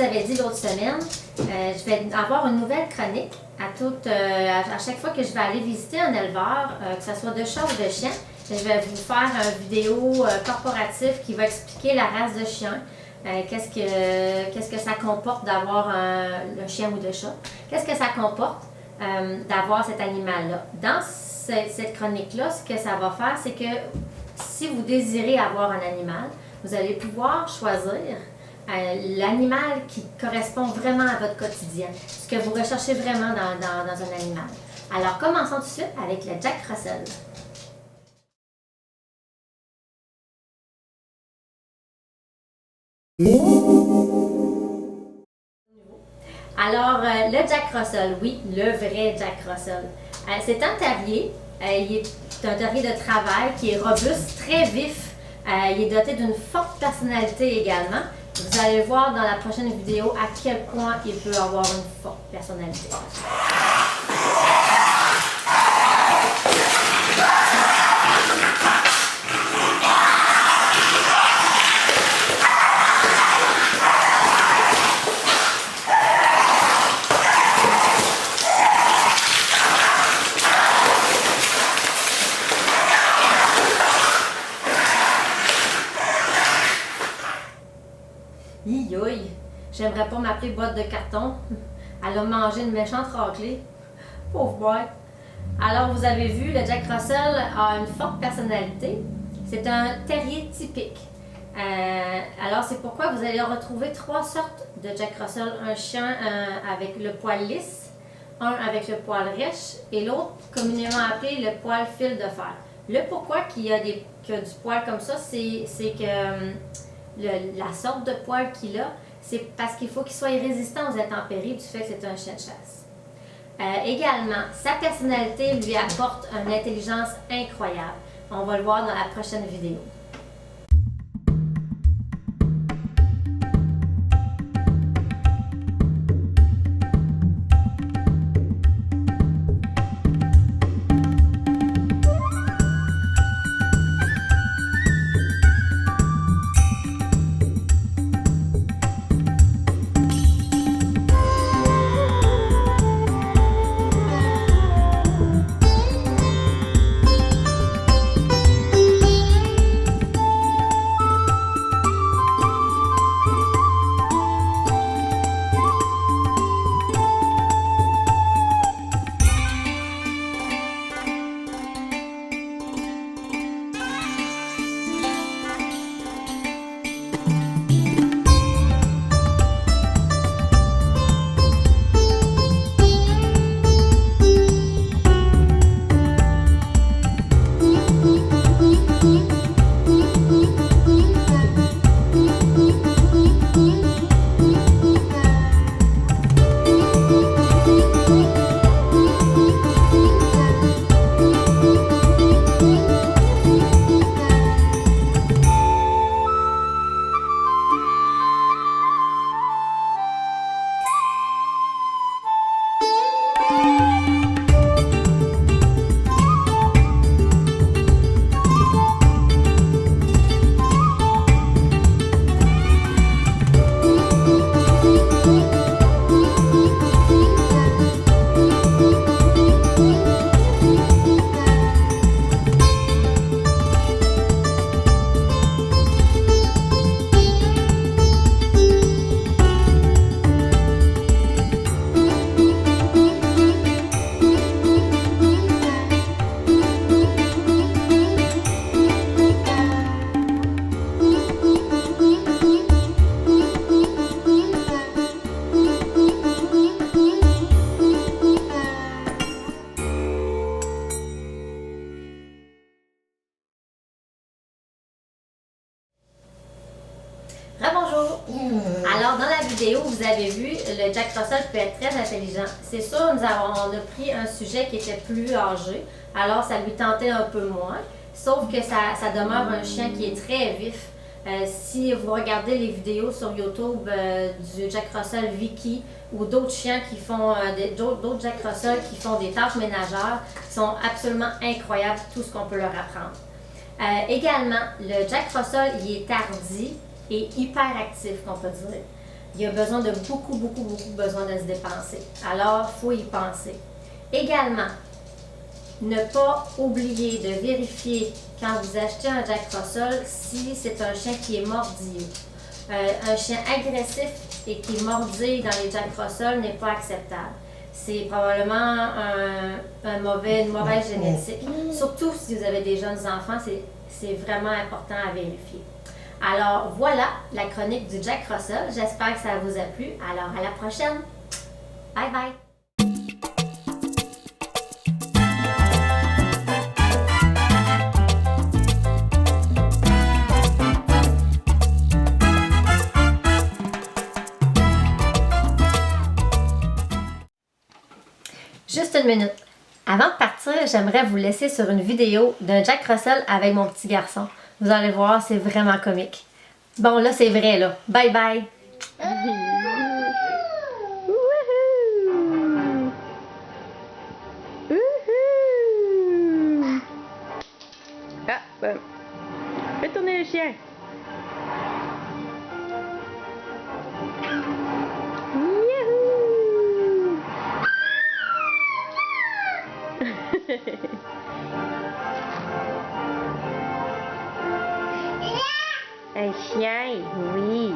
avais dit l'autre semaine, je vais avoir une nouvelle chronique à chaque fois que je vais aller visiter un éleveur, que ce soit de chat ou de chien. Je vais vous faire une vidéo corporative qui va expliquer la race de chien. Qu'est-ce que ça comporte d'avoir un chien ou de chat? Qu'est-ce que ça comporte d'avoir cet animal-là? Dans cette chronique-là, ce que ça va faire, c'est que si vous désirez avoir un animal, vous allez pouvoir choisir l'animal qui correspond vraiment à votre quotidien, ce que vous recherchez vraiment dans un animal. Alors, commençons tout de suite avec le Jack Russell. Alors, le Jack Russell, oui, le vrai Jack Russell. C'est un terrier. Il est un terrier de travail qui est robuste, très vif. Il est doté d'une forte personnalité également. Vous allez voir dans la prochaine vidéo à quel point il peut avoir une forte personnalité. Yoï, j'aimerais pas m'appeler boîte de carton. Elle a mangé une méchante raclée. Pauvre boîte. Alors, vous avez vu, le Jack Russell a une forte personnalité. C'est un terrier typique. Alors, c'est pourquoi vous allez retrouver trois sortes de Jack Russell. Un chien avec le poil lisse, un avec le poil rêche et l'autre communément appelé le poil fil de fer. Le pourquoi qu'il a du poil comme ça, c'est que la sorte de poil qu'il a, c'est parce qu'il faut qu'il soit résistant aux intempéries du fait que c'est un chien de chasse. Également, sa personnalité lui apporte une intelligence incroyable. On va le voir dans la prochaine vidéo. Rebonjour! Alors, dans la vidéo, vous avez vu, le Jack Russell peut être très intelligent. C'est sûr, on a pris un sujet qui était plus âgé, alors ça lui tentait un peu moins, sauf que ça demeure un chien qui est très vif. Si vous regardez les vidéos sur YouTube du Jack Russell Vicky ou d'autres chiens qui font, d'autres Jack Russell qui font des tâches ménagères, sont absolument incroyables, tout ce qu'on peut leur apprendre. Également, le Jack Russell, il est hardi et hyper actif, qu'on peut dire. il y a besoin de beaucoup besoin de se dépenser. Alors, il faut y penser. Également, ne pas oublier de vérifier quand vous achetez un Jack Russell si c'est un chien qui est mordilleux. Un chien agressif et qui est mordillé dans les Jack Russell n'est pas acceptable. C'est probablement une mauvaise génétique. Surtout si vous avez des jeunes enfants, c'est vraiment important à vérifier. Alors voilà la chronique du Jack Russell. J'espère que ça vous a plu. Alors à la prochaine. Bye bye. Juste une minute. Avant de partir, j'aimerais vous laisser sur une vidéo d'un Jack Russell avec mon petit garçon. Vous allez voir, c'est vraiment comique. Bon, là, c'est vrai, là. Bye bye! Ah, ben. Fais tourner le chien. Un chien, oui.